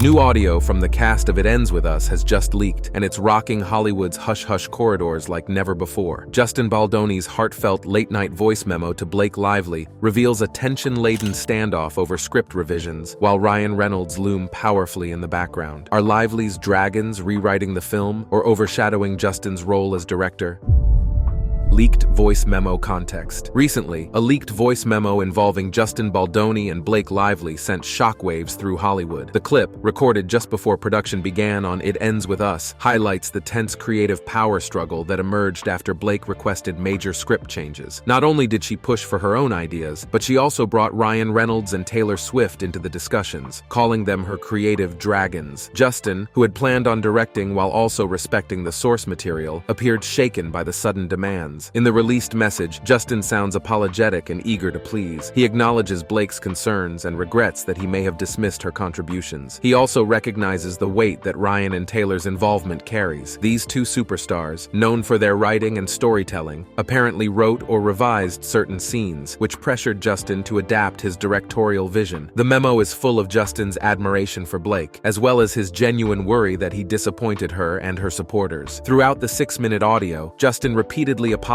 New audio from the cast of It Ends With Us has just leaked, and it's rocking Hollywood's hush-hush corridors like never before. Justin Baldoni's heartfelt late-night voice memo to Blake Lively reveals a tension-laden standoff over script revisions, while Ryan Reynolds loom powerfully in the background. Are Lively's dragons rewriting the film, or overshadowing Justin's role as director? Leaked voice memo context. Recently, a leaked voice memo involving Justin Baldoni and Blake Lively sent shockwaves through Hollywood. The clip, recorded just before production began on It Ends With Us, highlights the tense creative power struggle that emerged after Blake requested major script changes. Not only did she push for her own ideas, but she also brought Ryan Reynolds and Taylor Swift into the discussions, calling them her creative dragons. Justin, who had planned on directing while also respecting the source material, appeared shaken by the sudden demands. In the released message, Justin sounds apologetic and eager to please. He acknowledges Blake's concerns and regrets that he may have dismissed her contributions. He also recognizes the weight that Ryan and Taylor's involvement carries. These two superstars, known for their writing and storytelling, apparently wrote or revised certain scenes, which pressured Justin to adapt his directorial vision. The memo is full of Justin's admiration for Blake, as well as his genuine worry that he disappointed her and her supporters. Throughout the 6-minute audio, Justin repeatedly apologizes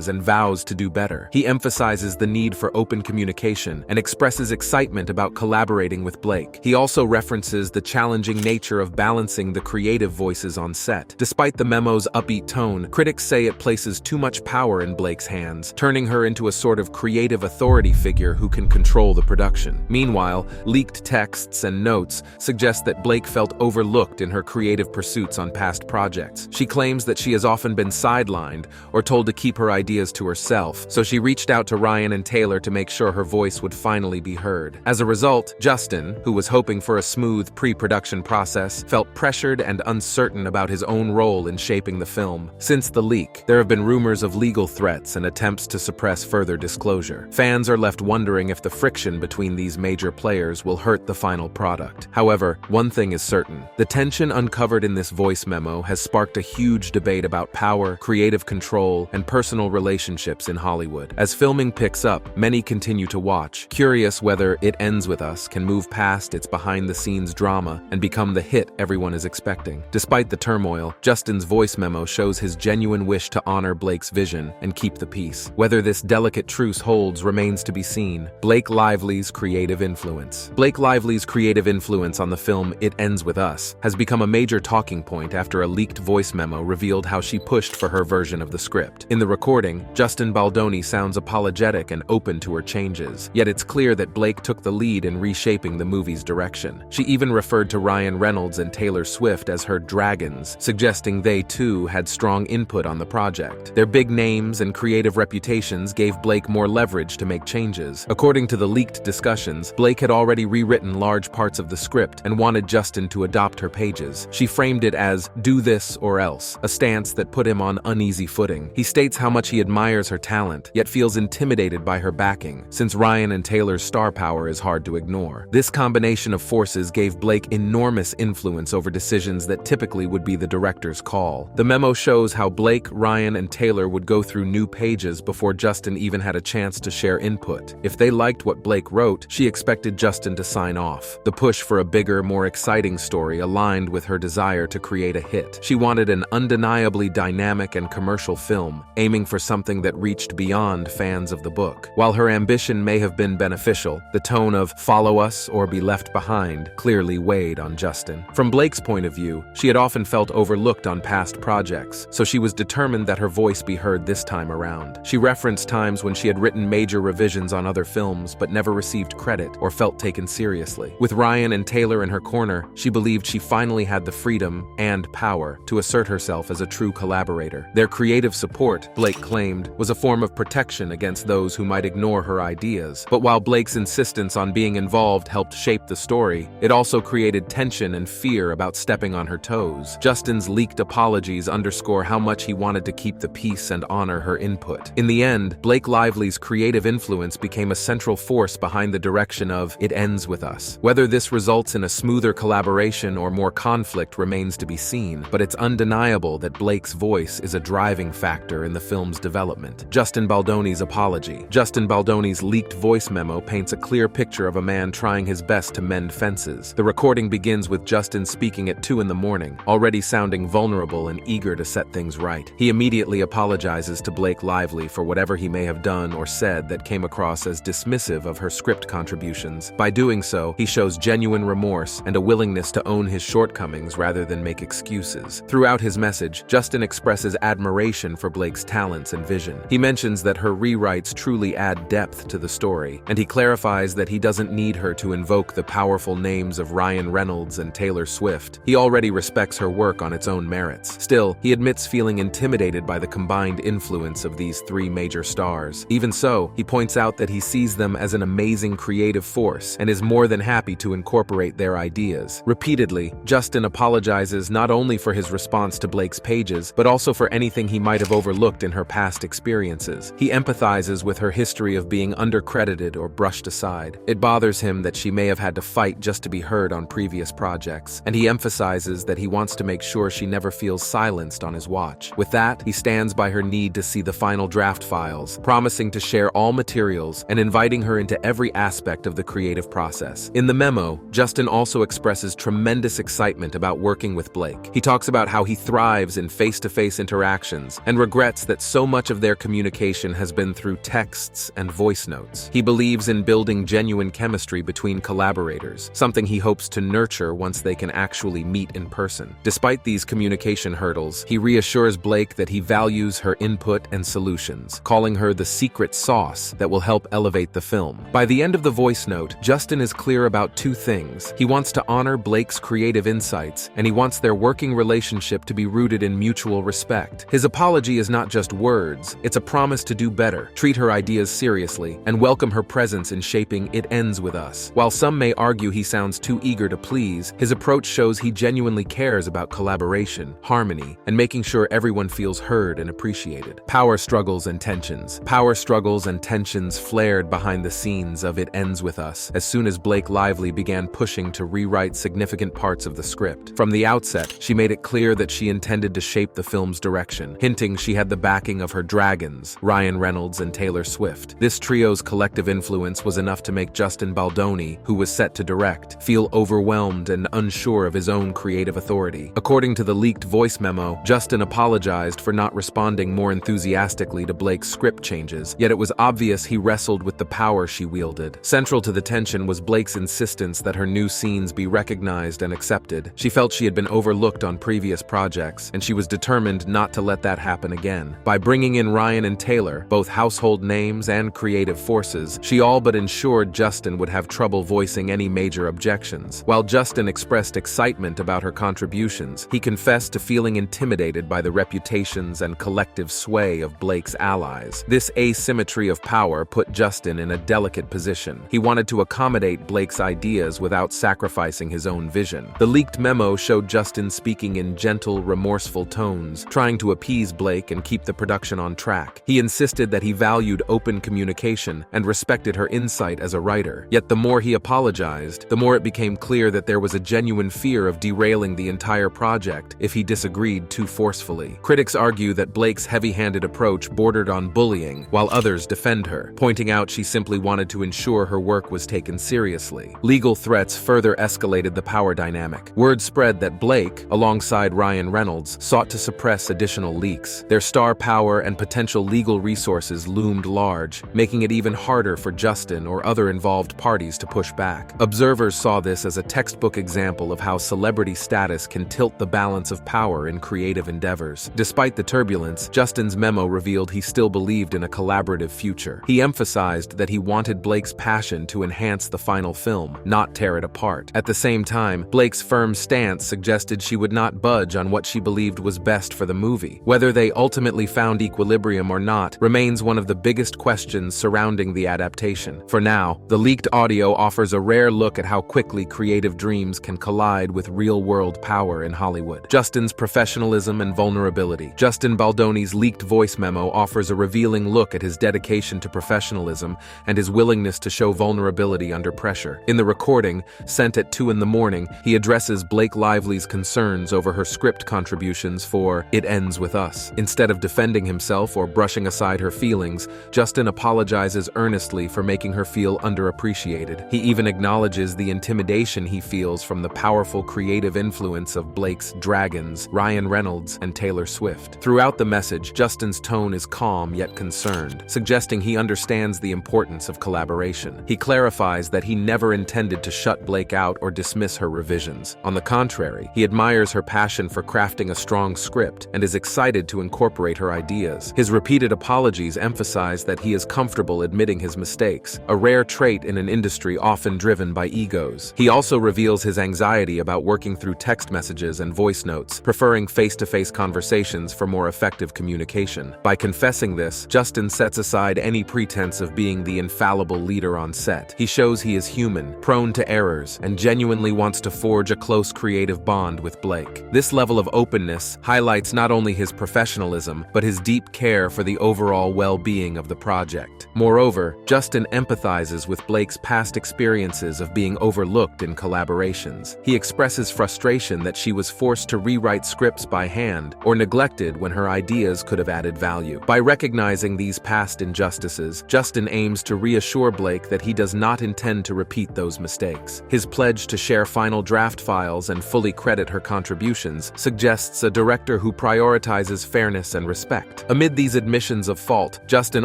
and vows to do better. He emphasizes the need for open communication and expresses excitement about collaborating with Blake. He also references the challenging nature of balancing the creative voices on set. Despite the memo's upbeat tone, critics say it places too much power in Blake's hands, turning her into a sort of creative authority figure who can control the production. Meanwhile, leaked texts and notes suggest that Blake felt overlooked in her creative pursuits on past projects. She claims that she has often been sidelined or told to keep her ideas to herself, so she reached out to Ryan and Taylor to make sure her voice would finally be heard. As a result, Justin, who was hoping for a smooth pre-production process, felt pressured and uncertain about his own role in shaping the film. Since the leak, there have been rumors of legal threats and attempts to suppress further disclosure. Fans are left wondering if the friction between these major players will hurt the final product. However, one thing is certain: the tension uncovered in this voice memo has sparked a huge debate about power, creative control, and personal relationships in Hollywood. As filming picks up, many continue to watch, curious whether It Ends With Us can move past its behind-the-scenes drama and become the hit everyone is expecting. Despite the turmoil, Justin's voice memo shows his genuine wish to honor Blake's vision and keep the peace. Whether this delicate truce holds remains to be seen. Blake Lively's creative influence. Blake Lively's creative influence on the film It Ends With Us has become a major talking point after a leaked voice memo revealed how she pushed for her version of the script. In the recording, Justin Baldoni sounds apologetic and open to her changes, yet it's clear that Blake took the lead in reshaping the movie's direction. She even referred to Ryan Reynolds and Taylor Swift as her dragons, suggesting they too had strong input on the project. Their big names and creative reputations gave Blake more leverage to make changes. According to the leaked discussions, Blake had already rewritten large parts of the script and wanted Justin to adopt her pages. She framed it as "do this or else," a stance that put him on uneasy footing. He states how much he admires her talent, yet feels intimidated by her backing, since Ryan and Taylor's star power is hard to ignore. This combination of forces gave Blake enormous influence over decisions that typically would be the director's call. The memo shows how Blake, Ryan, and Taylor would go through new pages before Justin even had a chance to share input. If they liked what Blake wrote, she expected Justin to sign off. The push for a bigger, more exciting story aligned with her desire to create a hit. She wanted an undeniably dynamic and commercial film, aiming for something that reached beyond fans of the book. While her ambition may have been beneficial, the tone of "follow us or be left behind" clearly weighed on Justin. From Blake's point of view, she had often felt overlooked on past projects, so she was determined that her voice be heard this time around. She referenced times when she had written major revisions on other films but never received credit or felt taken seriously. With Ryan and Taylor in her corner, she believed she finally had the freedom and power to assert herself as a true collaborator. Their creative support, Blake claimed, was a form of protection against those who might ignore her ideas. But while Blake's insistence on being involved helped shape the story, it also created tension and fear about stepping on her toes. Justin's leaked apologies underscore how much he wanted to keep the peace and honor her input. In the end, Blake Lively's creative influence became a central force behind the direction of It Ends With Us. Whether this results in a smoother collaboration or more conflict remains to be seen, but it's undeniable that Blake's voice is a driving factor factor in the film's development. Justin Baldoni's apology. Justin Baldoni's leaked voice memo paints a clear picture of a man trying his best to mend fences. The recording begins with Justin speaking at 2 in the morning, already sounding vulnerable and eager to set things right. He immediately apologizes to Blake Lively for whatever he may have done or said that came across as dismissive of her script contributions. By doing so, he shows genuine remorse and a willingness to own his shortcomings rather than make excuses. Throughout his message, Justin expresses admiration for Blake's talents and vision. He mentions that her rewrites truly add depth to the story, and he clarifies that he doesn't need her to invoke the powerful names of Ryan Reynolds and Taylor Swift. He already respects her work on its own merits. Still, he admits feeling intimidated by the combined influence of these three major stars. Even so, he points out that he sees them as an amazing creative force and is more than happy to incorporate their ideas. Repeatedly, Justin apologizes not only for his response to Blake's pages, but also for anything he might have overlooked in her past experiences. He empathizes with her history of being undercredited or brushed aside. It bothers him that she may have had to fight just to be heard on previous projects, and he emphasizes that he wants to make sure she never feels silenced on his watch. With that, he stands by her need to see the final draft files, promising to share all materials and inviting her into every aspect of the creative process. In the memo, Justin also expresses tremendous excitement about working with Blake. He talks about how he thrives in face-to-face interactions and regrets that so much of their communication has been through texts and voice notes. He believes in building genuine chemistry between collaborators, something he hopes to nurture once they can actually meet in person. Despite these communication hurdles, he reassures Blake that he values her input and solutions, calling her the secret sauce that will help elevate the film. By the end of the voice note, Justin is clear about two things. He wants to honor Blake's creative insights, and he wants their working relationship to be rooted in mutual respect. His apology is not just words, it's a promise to do better, treat her ideas seriously, and welcome her presence in shaping It Ends With Us. While some may argue he sounds too eager to please, his approach shows he genuinely cares about collaboration, harmony, and making sure everyone feels heard and appreciated. Power struggles and tensions. Power struggles and tensions flared behind the scenes of It Ends With Us as soon as Blake Lively began pushing to rewrite significant parts of the script. From the outset, she made it clear that she intended to shape the film's direction, hinting she had the backing of her dragons, Ryan Reynolds and Taylor Swift. This trio's collective influence was enough to make Justin Baldoni, who was set to direct, feel overwhelmed and unsure of his own creative authority. According to the leaked voice memo, Justin apologized for not responding more enthusiastically to Blake's script changes, yet it was obvious he wrestled with the power she wielded. Central to the tension was Blake's insistence that her new scenes be recognized and accepted. She felt she had been overlooked on previous projects, and she was determined not to let that happen again. By bringing in Ryan and Taylor, both household names and creative forces, she all but ensured Justin would have trouble voicing any major objections. While Justin expressed excitement about her contributions, he confessed to feeling intimidated by the reputations and collective sway of Blake's allies. This asymmetry of power put Justin in a delicate position. He wanted to accommodate Blake's ideas without sacrificing his own vision. The leaked memo showed Justin speaking in gentle, remorseful tones, trying to appease Blake and keep the production on track. He insisted that he valued open communication and respected her insight as a writer. Yet the more he apologized, the more it became clear that there was a genuine fear of derailing the entire project if he disagreed too forcefully. Critics argue that Blake's heavy-handed approach bordered on bullying, while others defend her, pointing out she simply wanted to ensure her work was taken seriously. Legal threats further escalated the power dynamic. Word spread that Blake, alongside Ryan Reynolds, sought to suppress additional leaks. Their star power and potential legal resources loomed large, making it even harder for Justin or other involved parties to push back. Observers saw this as a textbook example of how celebrity status can tilt the balance of power in creative endeavors. Despite the turbulence, Justin's memo revealed he still believed in a collaborative future. He emphasized that he wanted Blake's passion to enhance the final film, not tear it apart. At the same time, Blake's firm stance suggested she would not budge on what she believed was best for the movie. Whether they ultimately found equilibrium or not remains one of the biggest questions surrounding the adaptation. For now, the leaked audio offers a rare look at how quickly creative dreams can collide with real-world power in Hollywood. Justin's professionalism and vulnerability. Justin Baldoni's leaked voice memo offers a revealing look at his dedication to professionalism and his willingness to show vulnerability under pressure. In the recording, sent at 2 in the morning, he addresses Blake Lively's concerns over her script contributions for It Ends With Us. Instead Instead of defending himself or brushing aside her feelings, Justin apologizes earnestly for making her feel underappreciated. He even acknowledges the intimidation he feels from the powerful creative influence of Blake's dragons, Ryan Reynolds and Taylor Swift. Throughout the message, Justin's tone is calm yet concerned, suggesting he understands the importance of collaboration. He clarifies that he never intended to shut Blake out or dismiss her revisions. On the contrary, he admires her passion for crafting a strong script and is excited to incorporate her ideas. His repeated apologies emphasize that he is comfortable admitting his mistakes, a rare trait in an industry often driven by egos. He also reveals his anxiety about working through text messages and voice notes, preferring face-to-face conversations for more effective communication. By confessing this, Justin sets aside any pretense of being the infallible leader on set. He shows he is human, prone to errors, and genuinely wants to forge a close creative bond with Blake. This level of openness highlights not only his professionalism, but his deep care for the overall well-being of the project. Moreover, Justin empathizes with Blake's past experiences of being overlooked in collaborations. He expresses frustration that she was forced to rewrite scripts by hand or neglected when her ideas could have added value. By recognizing these past injustices, Justin aims to reassure Blake that he does not intend to repeat those mistakes. His pledge to share final draft files and fully credit her contributions suggests a director who prioritizes fairness and respect. Amid these admissions of fault, Justin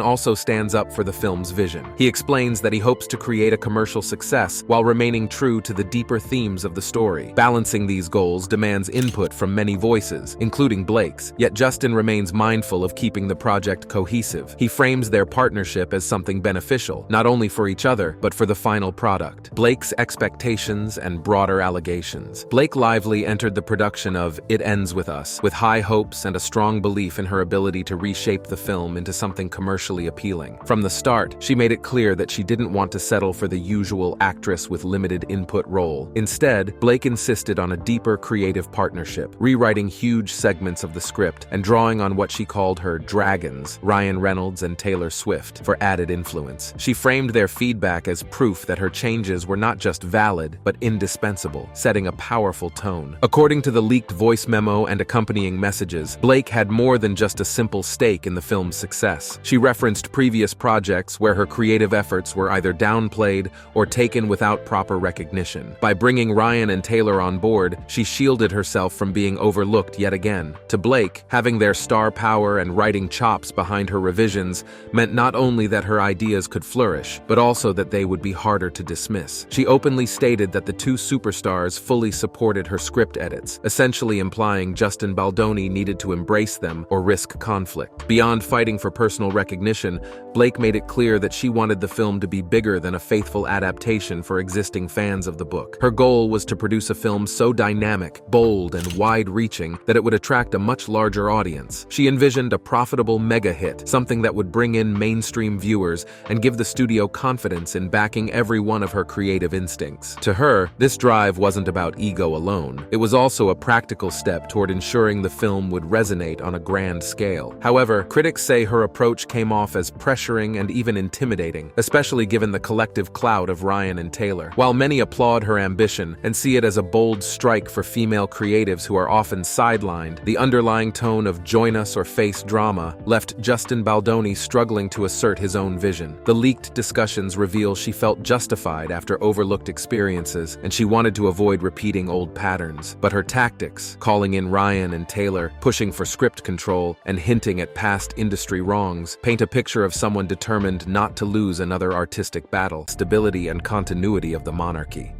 also stands up for the film's vision. He explains that he hopes to create a commercial success while remaining true to the deeper themes of the story. Balancing these goals demands input from many voices, including Blake's, yet Justin remains mindful of keeping the project cohesive. He frames their partnership as something beneficial, not only for each other, but for the final product. Blake's expectations and broader allegations. Blake Lively entered the production of It Ends With Us with high hopes and a strong belief in her ability to reshape the film into something commercially appealing. From the start, she made it clear that she didn't want to settle for the usual actress with limited input role. Instead, Blake insisted on a deeper creative partnership, rewriting huge segments of the script and drawing on what she called her dragons, Ryan Reynolds and Taylor Swift, for added influence. She framed their feedback as proof that her changes were not just valid, but indispensable, setting a powerful tone. According to the leaked voice memo and accompanying messages, Blake had more than just a simple stake in the film's success. She referenced previous projects where her creative efforts were either downplayed or taken without proper recognition. By bringing Ryan and Taylor on board, she shielded herself from being overlooked yet again. To Blake, having their star power and writing chops behind her revisions meant not only that her ideas could flourish, but also that they would be harder to dismiss. She openly stated that the two superstars fully supported her script edits, essentially implying Justin Baldoni needed to embrace them or risk conflict. Beyond fighting for personal recognition, Blake made it clear that she wanted the film to be bigger than a faithful adaptation for existing fans of the book. Her goal was to produce a film so dynamic, bold, and wide-reaching that it would attract a much larger audience. She envisioned a profitable mega-hit, something that would bring in mainstream viewers and give the studio confidence in backing every one of her creative instincts. To her, this drive wasn't about ego alone. It was also a practical step toward ensuring the film would resonate on a grand scale. However, critics say her approach came off as pressuring and even intimidating, especially given the collective clout of Ryan and Taylor. While many applaud her ambition and see it as a bold strike for female creatives who are often sidelined, the underlying tone of join us or face drama left Justin Baldoni struggling to assert his own vision. The leaked discussions reveal she felt justified after overlooked experiences, and she wanted to avoid repeating old patterns. But her tactics, calling in Ryan and Taylor, pushing for script control, and hinting at past industry wrongs, paint a picture of someone determined not to lose another artistic battle. Stability and continuity of the monarchy.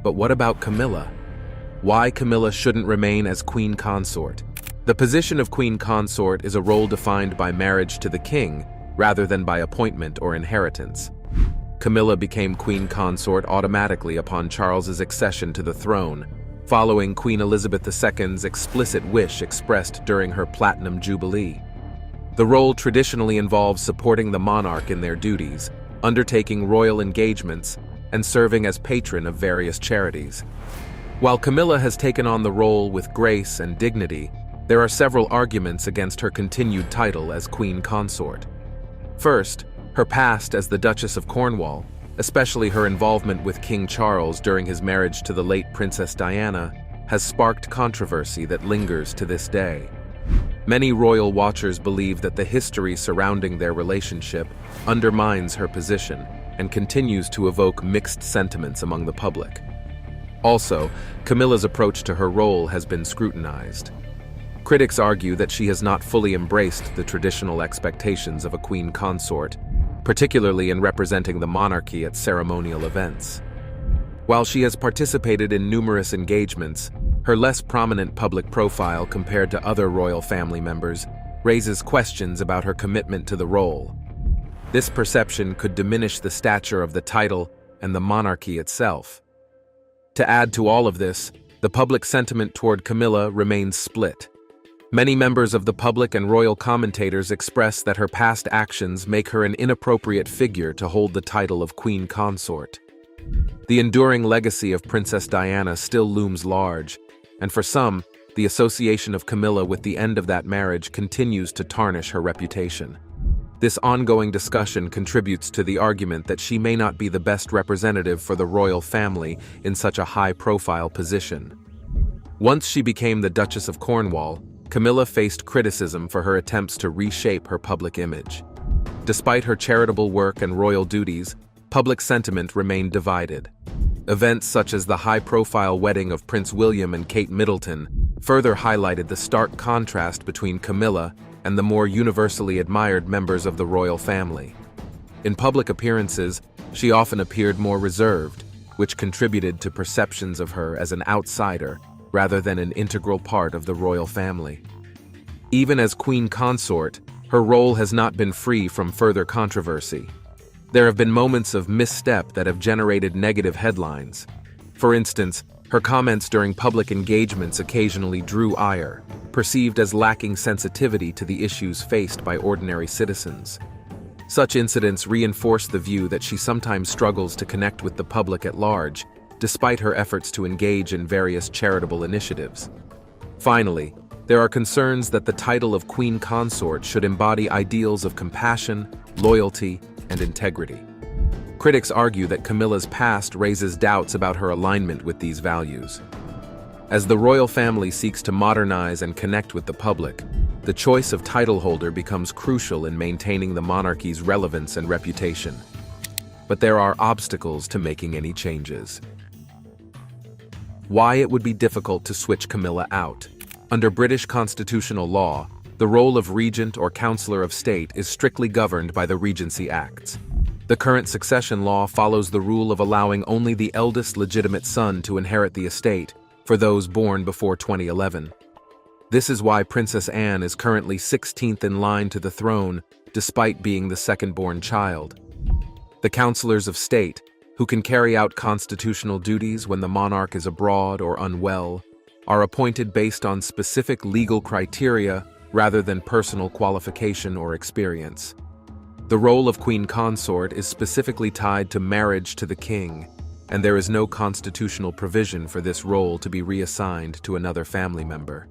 But what about Camilla? Why Camilla shouldn't remain as queen consort? The position of queen consort is a role defined by marriage to the king, rather than by appointment or inheritance. Camilla became queen consort automatically upon Charles's accession to the throne, following Queen Elizabeth II's explicit wish expressed during her Platinum Jubilee. The role traditionally involves supporting the monarch in their duties, undertaking royal engagements, and serving as patron of various charities. While Camilla has taken on the role with grace and dignity, there are several arguments against her continued title as queen consort. First, her past as the Duchess of Cornwall, especially her involvement with King Charles during his marriage to the late Princess Diana, has sparked controversy that lingers to this day. Many royal watchers believe that the history surrounding their relationship undermines her position and continues to evoke mixed sentiments among the public. Also, Camilla's approach to her role has been scrutinized. Critics argue that she has not fully embraced the traditional expectations of a queen consort, particularly in representing the monarchy at ceremonial events. While she has participated in numerous engagements, her less prominent public profile compared to other royal family members raises questions about her commitment to the role. This perception could diminish the stature of the title and the monarchy itself. To add to all of this, the public sentiment toward Camilla remains split. Many members of the public and royal commentators express that her past actions make her an inappropriate figure to hold the title of queen consort. The enduring legacy of Princess Diana still looms large, and for some, the association of Camilla with the end of that marriage continues to tarnish her reputation. This ongoing discussion contributes to the argument that she may not be the best representative for the royal family in such a high-profile position. Once she became the Duchess of Cornwall, Camilla faced criticism for her attempts to reshape her public image. Despite her charitable work and royal duties, public sentiment remained divided. Events such as the high-profile wedding of Prince William and Kate Middleton further highlighted the stark contrast between Camilla and the more universally admired members of the royal family. In public appearances, she often appeared more reserved, which contributed to perceptions of her as an outsider rather than an integral part of the royal family. Even as queen consort, her role has not been free from further controversy. There have been moments of misstep that have generated negative headlines. For instance, her comments during public engagements occasionally drew ire, perceived as lacking sensitivity to the issues faced by ordinary citizens. Such incidents reinforce the view that she sometimes struggles to connect with the public at large, despite her efforts to engage in various charitable initiatives. Finally, there are concerns that the title of queen consort should embody ideals of compassion, loyalty, and integrity. Critics argue that Camilla's past raises doubts about her alignment with these values. As the royal family seeks to modernize and connect with the public, the choice of title holder becomes crucial in maintaining the monarchy's relevance and reputation. But there are obstacles to making any changes. Why it would be difficult to switch Camilla out. Under British constitutional law, the role of regent or councillor of state is strictly governed by the Regency Acts. The current succession law follows the rule of allowing only the eldest legitimate son to inherit the estate for those born before 2011. This is why Princess Anne is currently 16th in line to the throne, despite being the second-born child. The councillors of state, who can carry out constitutional duties when the monarch is abroad or unwell, are appointed based on specific legal criteria rather than personal qualification or experience. The role of queen consort is specifically tied to marriage to the king, and there is no constitutional provision for this role to be reassigned to another family member.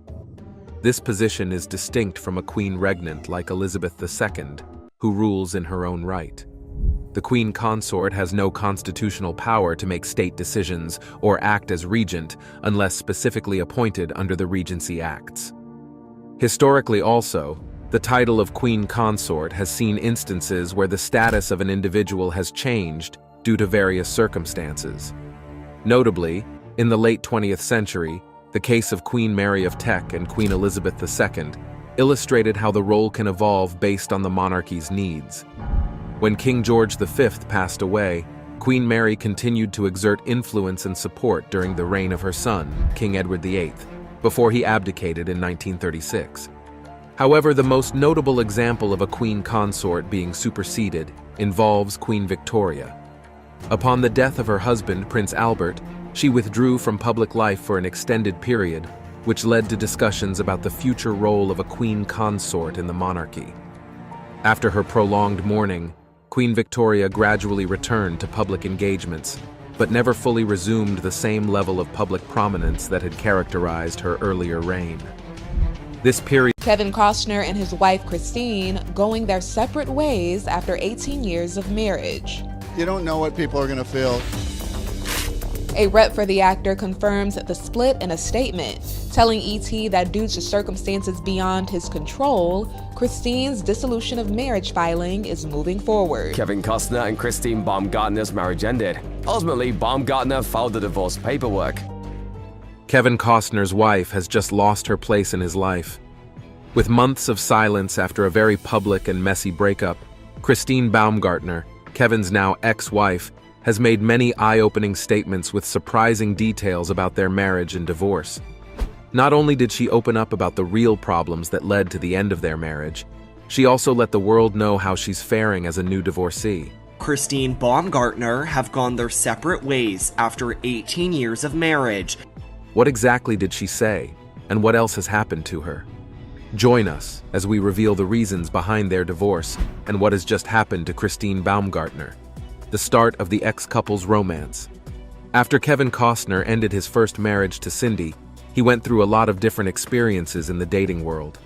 This position is distinct from a queen regnant like Elizabeth II, who rules in her own right. The queen consort has no constitutional power to make state decisions or act as regent unless specifically appointed under the Regency Acts. Historically also, the title of queen consort has seen instances where the status of an individual has changed due to various circumstances. Notably, in the late 20th century, the case of Queen Mary of Teck and Queen Elizabeth II illustrated how the role can evolve based on the monarchy's needs. When King George V passed away, Queen Mary continued to exert influence and support during the reign of her son, King Edward VIII, before he abdicated in 1936. However, the most notable example of a queen consort being superseded involves Queen Victoria. Upon the death of her husband, Prince Albert, she withdrew from public life for an extended period, which led to discussions about the future role of a queen consort in the monarchy. After her prolonged mourning, Queen Victoria gradually returned to public engagements, but never fully resumed the same level of public prominence that had characterized her earlier reign. This period. Kevin Costner and his wife Christine going their separate ways after 18 years of marriage. You don't know what people are going to feel. A rep for the actor confirms the split in a statement, telling ET that due to circumstances beyond his control, Christine's dissolution of marriage filing is moving forward. Kevin Costner and Christine Baumgartner's marriage ended. Ultimately, Baumgartner filed the divorce paperwork. Kevin Costner's wife has just lost her place in his life. With months of silence after a very public and messy breakup, Christine Baumgartner, Kevin's now ex-wife, has made many eye-opening statements with surprising details about their marriage and divorce. Not only did she open up about the real problems that led to the end of their marriage, she also let the world know how she's faring as a new divorcee. Christine Baumgartner have gone their separate ways after 18 years of marriage. What exactly did she say, and what else has happened to her? Join us as we reveal the reasons behind their divorce and what has just happened to Christine Baumgartner, the start of the ex-couple's romance. After Kevin Costner ended his first marriage to Cindy, he went through a lot of different experiences in the dating world.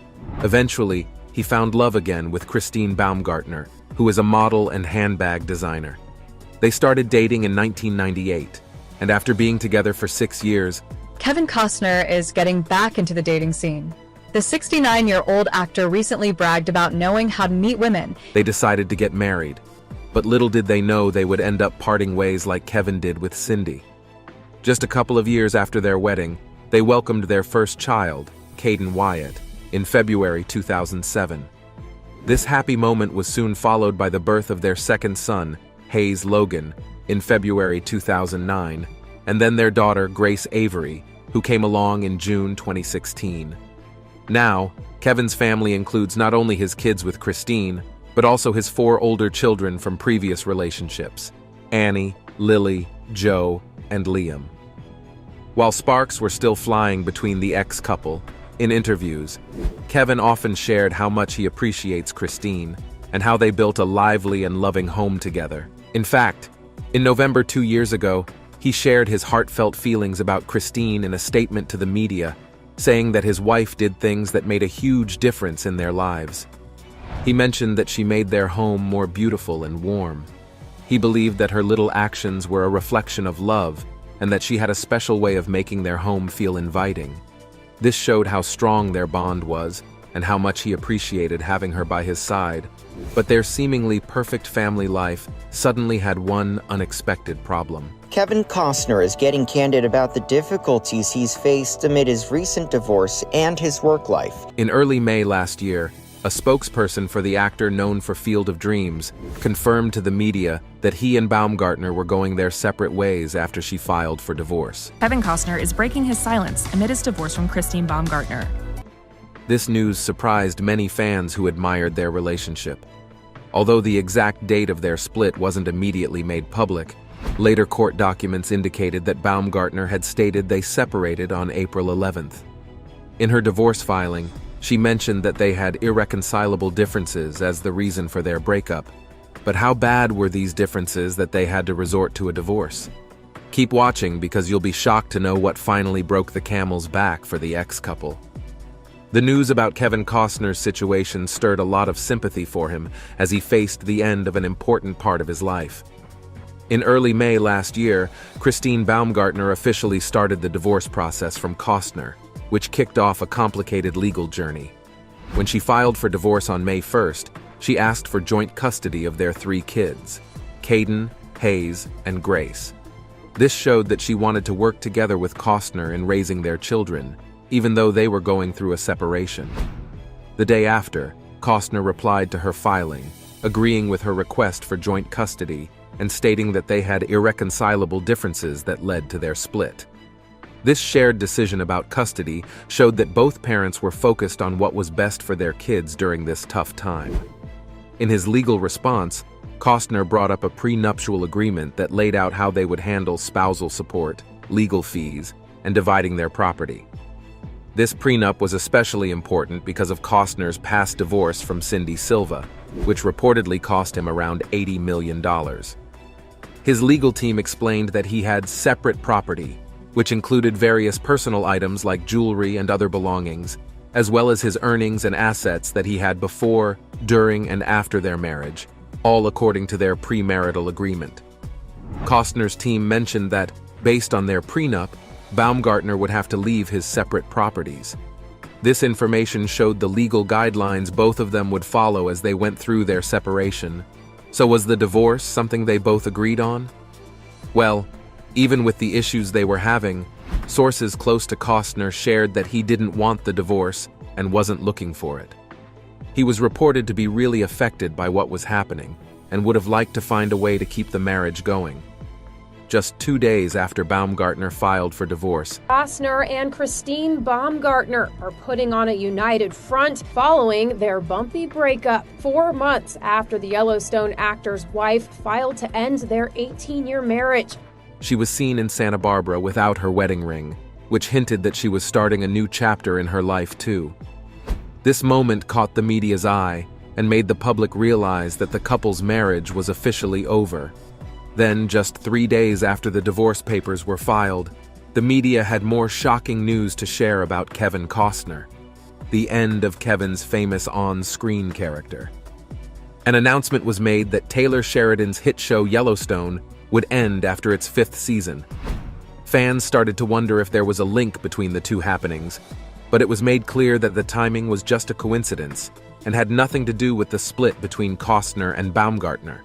Eventually, he found love again with Christine Baumgartner, who is a model and handbag designer. They started dating in 1998, and after being together for 6 years, Kevin Costner is getting back into the dating scene. The 69-year-old actor recently bragged about knowing how to meet women. They decided to get married. But little did they know they would end up parting ways like Kevin did with Cindy. Just a couple of years after their wedding, they welcomed their first child, Caden Wyatt, in February 2007. This happy moment was soon followed by the birth of their second son, Hayes Logan, in February 2009, and then their daughter, Grace Avery, who came along in June 2016. Now, Kevin's family includes not only his kids with Christine, but also his 4 older children from previous relationships: Annie, Lily, Joe, and Liam. While sparks were still flying between the ex-couple, in interviews, Kevin often shared how much he appreciates Christine and how they built a lively and loving home together. In fact, in November 2 years ago, he shared his heartfelt feelings about Christine in a statement to the media, saying that his wife did things that made a huge difference in their lives. He mentioned that she made their home more beautiful and warm. He believed that her little actions were a reflection of love and that she had a special way of making their home feel inviting. This showed how strong their bond was and how much he appreciated having her by his side. But their seemingly perfect family life suddenly had one unexpected problem. Kevin Costner is getting candid about the difficulties he's faced amid his recent divorce and his work life. In early May last year, a spokesperson for the actor known for Field of Dreams confirmed to the media that he and Baumgartner were going their separate ways after she filed for divorce. Kevin Costner is breaking his silence amid his divorce from Christine Baumgartner. This news surprised many fans who admired their relationship. Although the exact date of their split wasn't immediately made public, later court documents indicated that Baumgartner had stated they separated on April 11th. In her divorce filing, she mentioned that they had irreconcilable differences as the reason for their breakup. But how bad were these differences that they had to resort to a divorce? Keep watching because you'll be shocked to know what finally broke the camel's back for the ex-couple. The news about Kevin Costner's situation stirred a lot of sympathy for him as he faced the end of an important part of his life. In early May last year, Christine Baumgartner officially started the divorce process from Costner, which kicked off a complicated legal journey. When she filed for divorce on May 1st, she asked for joint custody of their 3 kids, Caden, Hayes, and Grace. This showed that she wanted to work together with Costner in raising their children, even though they were going through a separation. The day after, Costner replied to her filing, agreeing with her request for joint custody and stating that they had irreconcilable differences that led to their split. This shared decision about custody showed that both parents were focused on what was best for their kids during this tough time. In his legal response, Costner brought up a prenuptial agreement that laid out how they would handle spousal support, legal fees, and dividing their property. This prenup was especially important because of Costner's past divorce from Cindy Silva, which reportedly cost him around $80 million. His legal team explained that he had separate property, which included various personal items like jewelry and other belongings, as well as his earnings and assets that he had before, during, and after their marriage, all according to their premarital agreement. Costner's team mentioned that, Based on their prenup, Baumgartner would have to leave his separate properties. This information showed the legal guidelines both of them would follow as they went through their separation. So was the divorce something they both agreed on? Well, even with the issues they were having, sources close to Costner shared that he didn't want the divorce and wasn't looking for it. He was reported to be really affected by what was happening and would have liked to find a way to keep the marriage going. Just 2 days after Baumgartner filed for divorce, Costner and Christine Baumgartner are putting on a united front following their bumpy breakup 4 months after the Yellowstone actor's wife filed to end their 18-year marriage. she was seen in Santa Barbara without her wedding ring, which hinted that she was starting a new chapter in her life too. This moment caught the media's eye and made the public realize that the couple's marriage was officially over. Then, just 3 days after the divorce papers were filed, the media had more shocking news to share about Kevin Costner, the end of Kevin's famous on-screen character. An announcement was made that Taylor Sheridan's hit show Yellowstone would end after its 5th season. Fans started to wonder if there was a link between the two happenings, but it was made clear that the timing was just a coincidence and had nothing to do with the split between Costner and Baumgartner.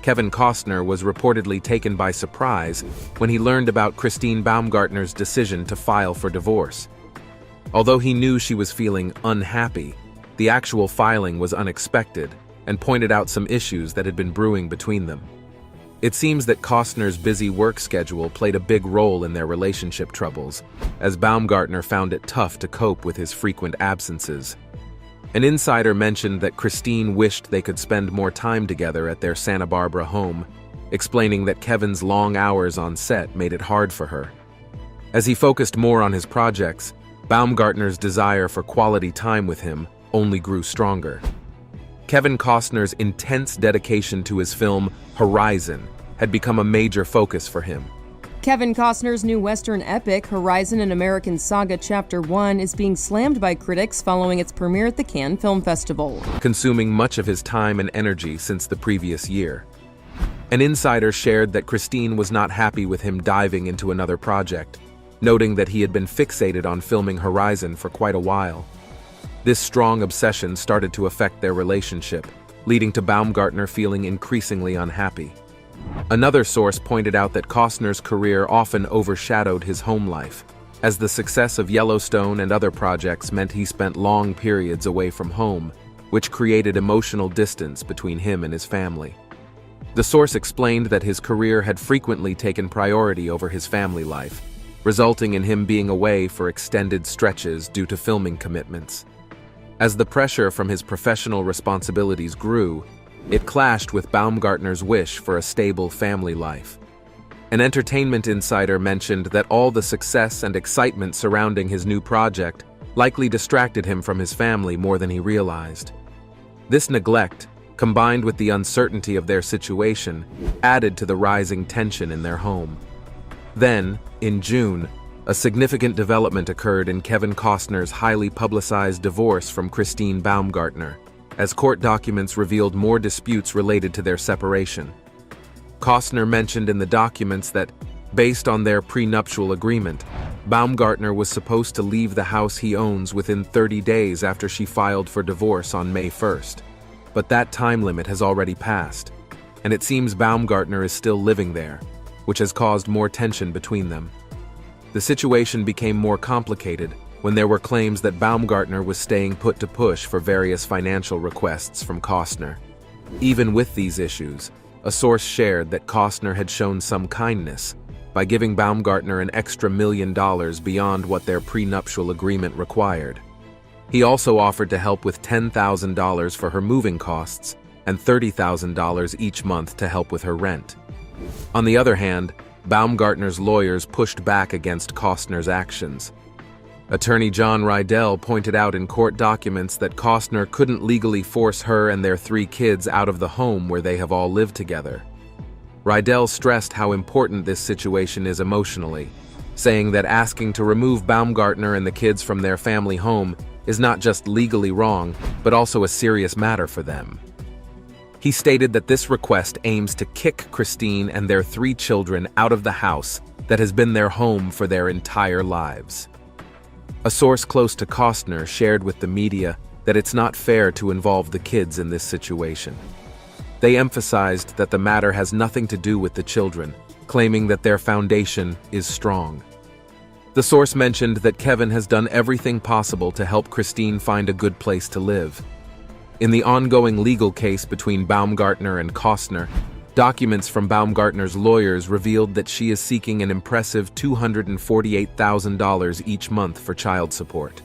Kevin Costner was reportedly taken by surprise when he learned about Christine Baumgartner's decision to file for divorce. Although he knew she was feeling unhappy, the actual filing was unexpected and pointed out some issues that had been brewing between them. It seems that Costner's busy work schedule played a big role in their relationship troubles, as Baumgartner found it tough to cope with his frequent absences. An insider mentioned that Christine wished they could spend more time together at their Santa Barbara home, explaining that Kevin's long hours on set made it hard for her. As he focused more on his projects, Baumgartner's desire for quality time with him only grew stronger. Kevin Costner's intense dedication to his film Horizon had become a major focus for him. Kevin Costner's new Western epic, Horizon: An American Saga Chapter 1, is being slammed by critics following its premiere at the Cannes Film Festival, consuming much of his time and energy since the previous year. An insider shared that Christine was not happy with him diving into another project, noting that he had been fixated on filming Horizon for quite a while. This strong obsession started to affect their relationship, leading to Baumgartner feeling increasingly unhappy. Another source pointed out that Costner's career often overshadowed his home life, as the success of Yellowstone and other projects meant he spent long periods away from home, which created emotional distance between him and his family. The source explained that his career had frequently taken priority over his family life, resulting in him being away for extended stretches due to filming commitments. As the pressure from his professional responsibilities grew, it clashed with Baumgartner's wish for a stable family life. An entertainment insider mentioned that all the success and excitement surrounding his new project likely distracted him from his family more than he realized. This neglect, combined with the uncertainty of their situation, added to the rising tension in their home. Then, in June, a significant development occurred in Kevin Costner's highly publicized divorce from Christine Baumgartner, as court documents revealed more disputes related to their separation. Costner mentioned in the documents that, based on their prenuptial agreement, Baumgartner was supposed to leave the house he owns within 30 days after she filed for divorce on May 1st. But that time limit has already passed, and it seems Baumgartner is still living there, which has caused more tension between them. The situation became more complicated when there were claims that Baumgartner was staying put to push for various financial requests from Costner. Even with these issues, a source shared that Costner had shown some kindness by giving Baumgartner an extra $1 million beyond what their prenuptial agreement required. He also offered to help with $10,000 for her moving costs and $30,000 each month to help with her rent. On the other hand, Baumgartner's lawyers pushed back against Costner's actions. Attorney John Rydell pointed out in court documents that Costner couldn't legally force her and their 3 kids out of the home where they have all lived together. Rydell stressed how important this situation is emotionally, saying that asking to remove Baumgartner and the kids from their family home is not just legally wrong, but also a serious matter for them. He stated that this request aims to kick Christine and their 3 children out of the house that has been their home for their entire lives. A source close to Costner shared with the media that it's not fair to involve the kids in this situation. They emphasized that the matter has nothing to do with the children, claiming that their foundation is strong. The source mentioned that Kevin has done everything possible to help Christine find a good place to live. In the ongoing legal case between Baumgartner and Costner, documents from Baumgartner's lawyers revealed that she is seeking an impressive $248,000 each month for child support.